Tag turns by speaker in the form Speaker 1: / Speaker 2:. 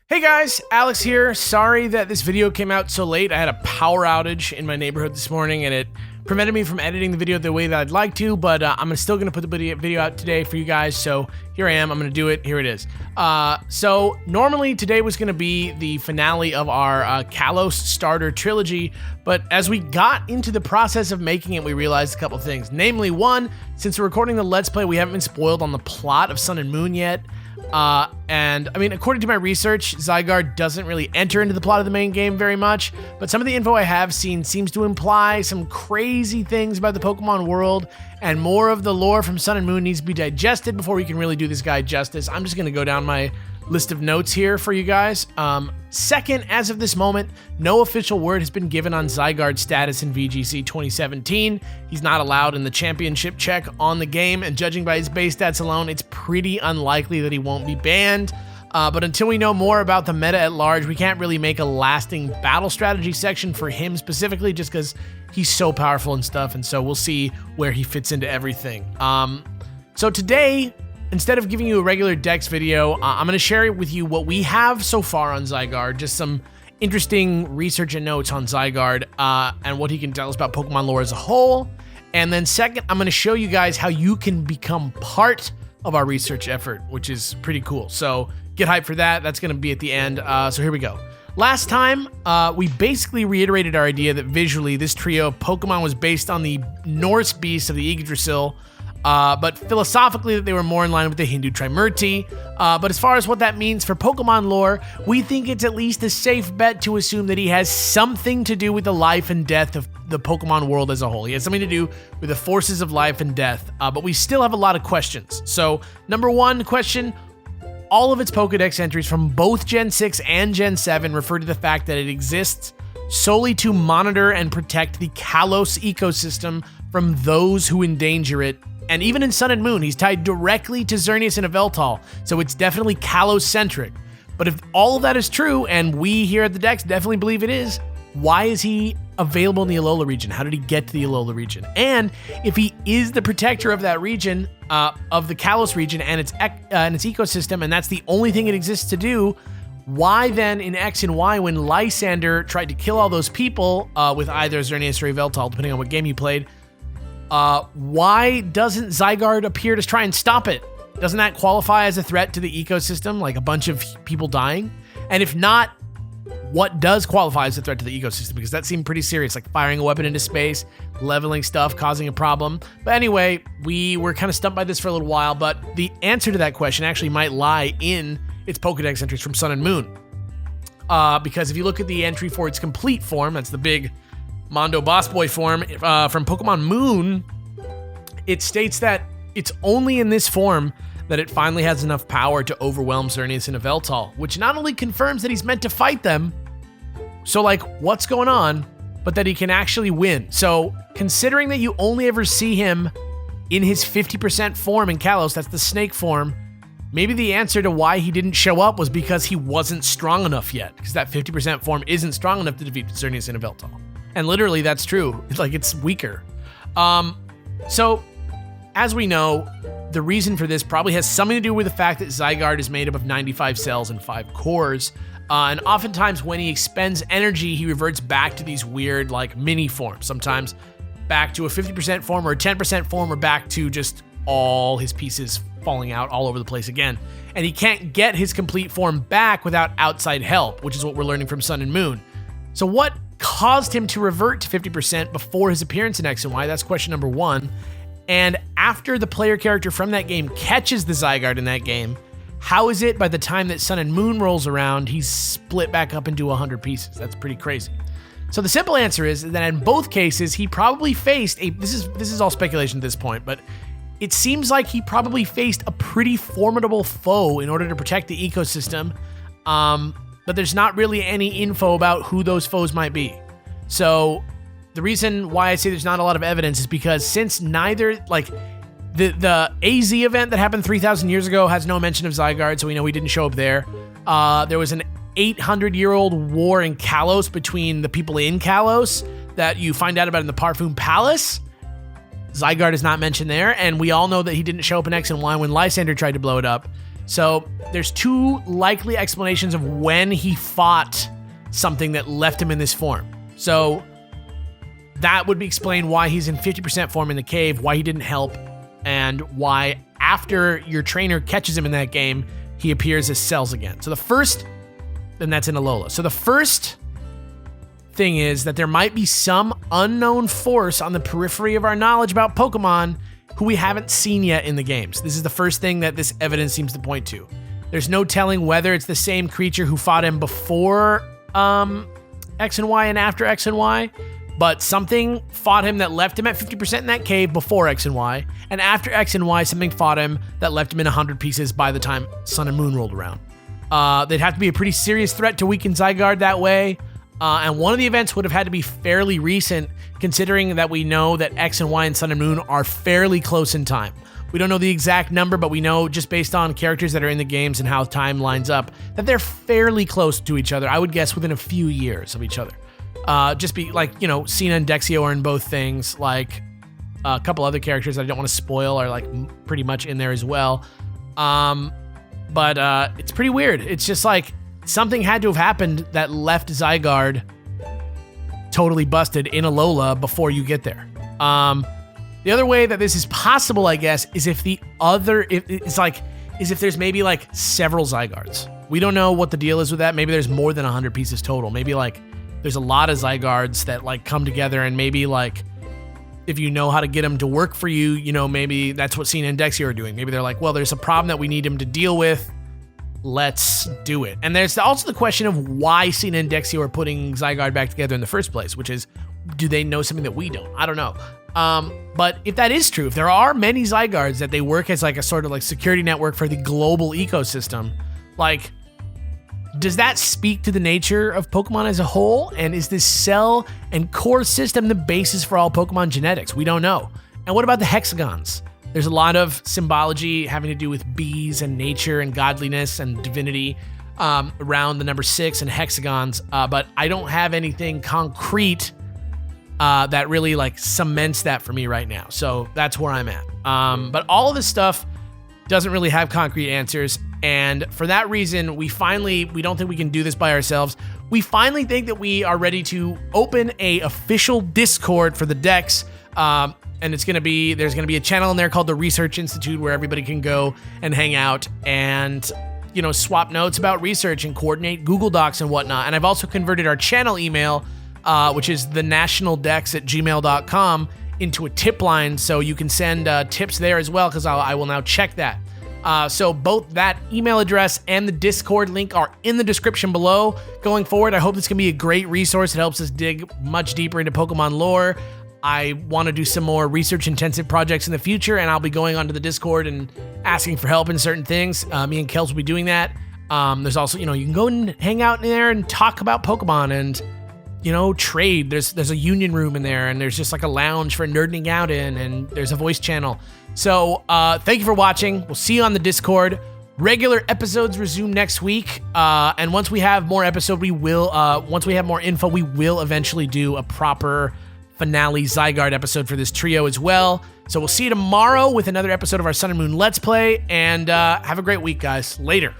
Speaker 1: Hey guys, Alex here. Sorry that this video came out so late. I had a power outage in my neighborhood this morning and it prevented me from editing the video the way that I'd like to, but I'm still going to put the video out today for you guys, so here I am. I'm going to do it. Here it is. So normally today was going to be the finale of our Kalos starter trilogy, but as we got into the process of making it, we realized a couple things. Namely, one, since we're recording the Let's Play, we haven't been spoiled on the plot of Sun and Moon yet. And I mean, according to my research, ZYGARDE doesn't really enter into the plot of the main game very much, but some of the info I have seen seems to imply some crazy things about the Pokemon world, and more of the lore from Sun and Moon needs to be digested before we can really do this guy justice. I'm just going to go down my list of notes here for you guys. Second, as of this moment, no official word has been given on ZYGARDE's status in VGC 2017. He's not allowed in the championship check on the game, and judging by his base stats alone, it's pretty unlikely that he won't be banned. But until we know more about the meta at large, we can't really make a lasting battle strategy section for him specifically, just because he's so powerful and stuff, and so we'll see where he fits into everything. So today, instead of giving you a regular Dex video, I'm going to share with you what we have so far on ZYGARDE, just some interesting research and notes on ZYGARDE, and what he can tell us about Pokemon lore as a whole. And then second, I'm going to show you guys how you can become part of our research effort, which is pretty cool. So get hyped for that. That's going to be at the end. So here we go. Last time, we basically reiterated our idea that visually this trio of Pokemon was based on the Norse beasts of the Yggdrasil, but philosophically that they were more in line with the Hindu Trimurti. But as far as what that means for Pokemon lore, we think it's at least a safe bet to assume that he has something to do with the life and death of the Pokemon world as a whole. He has something to do with the forces of life and death, but we still have a lot of questions. So, number one question, all of its Pokedex entries from both Gen 6 and Gen 7 refer to the fact that it exists solely to monitor and protect the Kalos ecosystem from those who endanger it. And even in Sun and Moon, he's tied directly to Xerneas and Yveltal, so it's definitely Kalos-centric. But if all of that is true, and we here at the Dex definitely believe it is, why is he available in the Alola region? How did he get to the Alola region? And if he is the protector of that region, of the Kalos region and its ecosystem, and that's the only thing it exists to do, why then in X and Y, when Lysander tried to kill all those people with either Xerneas or Yveltal, depending on what game you played, why doesn't ZYGARDE appear to try and stop it? Doesn't that qualify as a threat to the ecosystem, like a bunch of people dying? And if not, what does qualify as a threat to the ecosystem? Because that seemed pretty serious, like firing a weapon into space, leveling stuff, causing a problem. But anyway, we were kind of stumped by this for a little while, but the answer to that question actually might lie in its Pokedex entries from Sun and Moon. Because if you look at the entry for its complete form, that's the big Mondo Boss Boy form from Pokemon Moon, it states that it's only in this form that it finally has enough power to overwhelm Xerneas and Yveltal, which not only confirms that he's meant to fight them, so like, what's going on, but that he can actually win. So, considering that you only ever see him in his 50% form in Kalos, that's the snake form, maybe the answer to why he didn't show up was because he wasn't strong enough yet, because that 50% form isn't strong enough to defeat Xerneas and Yveltal. And literally, that's true. It's like, it's weaker. So, as we know, the reason for this probably has something to do with the fact that ZYGARDE is made up of 95 cells and 5 cores. And oftentimes when he expends energy, he reverts back to these weird, like, mini forms. Sometimes back to a 50% form or a 10% form, or back to just all his pieces falling out all over the place again. And he can't get his complete form back without outside help, which is what we're learning from Sun and Moon. So what caused him to revert to 50% before his appearance in X and Y? That's question number one. And after the player character from that game catches the ZYGARDE in that game, how is it by the time that Sun and Moon rolls around, he's split back up into 100 pieces? That's pretty crazy. So the simple answer is that in both cases, he probably faced this is all speculation at this point, but it seems like he probably faced a pretty formidable foe in order to protect the ecosystem. But there's not really any info about who those foes might be. So the reason why I say there's not a lot of evidence is because since neither, like, the AZ event that happened 3,000 years ago has no mention of ZYGARDE, so we know he didn't show up there. There was an 800-year-old war in Kalos between the people in Kalos that you find out about in the Parfum Palace. ZYGARDE is not mentioned there, and we all know that he didn't show up in X and Y when Lysander tried to blow it up. So there's two likely explanations of when he fought something that left him in this form. So that would be explained why he's in 50% form in the cave, why he didn't help, and why after your trainer catches him in that game, he appears as cells again. So the first, and that's in Alola. So the first thing is that there might be some unknown force on the periphery of our knowledge about Pokemon who we haven't seen yet in the games. This is the first thing that this evidence seems to point to. There's no telling whether it's the same creature who fought him before X and Y and after X and Y, but something fought him that left him at 50% in that cave before X and Y, and after X and Y, something fought him that left him in 100 pieces by the time Sun and Moon rolled around. They'd have to be a pretty serious threat to weaken ZYGARDE that way. And one of the events would have had to be fairly recent, considering that we know that X and Y and Sun and Moon are fairly close in time. We don't know the exact number, but we know just based on characters that are in the games and how time lines up, that they're fairly close to each other. I would guess within a few years of each other. Just be like, you know, Cena and Dexio are in both things. Like a couple other characters that I don't want to spoil are like pretty much in there as well. But it's pretty weird. It's just like, something had to have happened that left ZYGARDE totally busted in Alola before you get there. The other way that this is possible, I guess, is if there's maybe like several ZYGARDEs. We don't know what the deal is with that. Maybe there's more than 100 pieces total. Maybe like there's a lot of ZYGARDEs that like come together, and maybe like if you know how to get them to work for you, you know, maybe that's what Cena and Dexio are doing. Maybe they're like, well, there's a problem that we need him to deal with. Let's do it. And there's also the question of why Cena and Dexio are putting ZYGARDE back together in the first place, which is, do they know something that we don't? I don't know. But if that is true, if there are many ZYGARDEs that they work as like a sort of like security network for the global ecosystem, like, does that speak to the nature of Pokemon as a whole? And is this cell and core system the basis for all Pokemon genetics? We don't know. And what about the hexagons? There's a lot of symbology having to do with bees and nature and godliness and divinity around the number 6 and hexagons, but I don't have anything concrete that really like cements that for me right now. So that's where I'm at. But all of this stuff doesn't really have concrete answers, and for that reason, we don't think we can do this by ourselves. We finally think that we are ready to open a official Discord for the decks. And there's gonna be a channel in there called the Research Institute where everybody can go and hang out and, you know, swap notes about research and coordinate Google Docs and whatnot. And I've also converted our channel email, which is thenationaldex@gmail.com, into a tip line, so you can send tips there as well, because I will now check that. So both that email address and the Discord link are in the description below. Going forward, I hope this can be a great resource. It helps us dig much deeper into Pokemon lore. I want to do some more research-intensive projects in the future, and I'll be going onto the Discord and asking for help in certain things. Me and Kels will be doing that. There's also, you know, you can go and hang out in there and talk about Pokemon and, you know, trade. There's a union room in there, and there's just like a lounge for nerding out in, and there's a voice channel. So thank you for watching. We'll see you on the Discord. Regular episodes resume next week, and once we have more info, we will eventually do a proper finale ZYGARDE episode for this trio as well. So we'll see you tomorrow with another episode of our Sun and Moon Let's Play, and have a great week, guys. Later.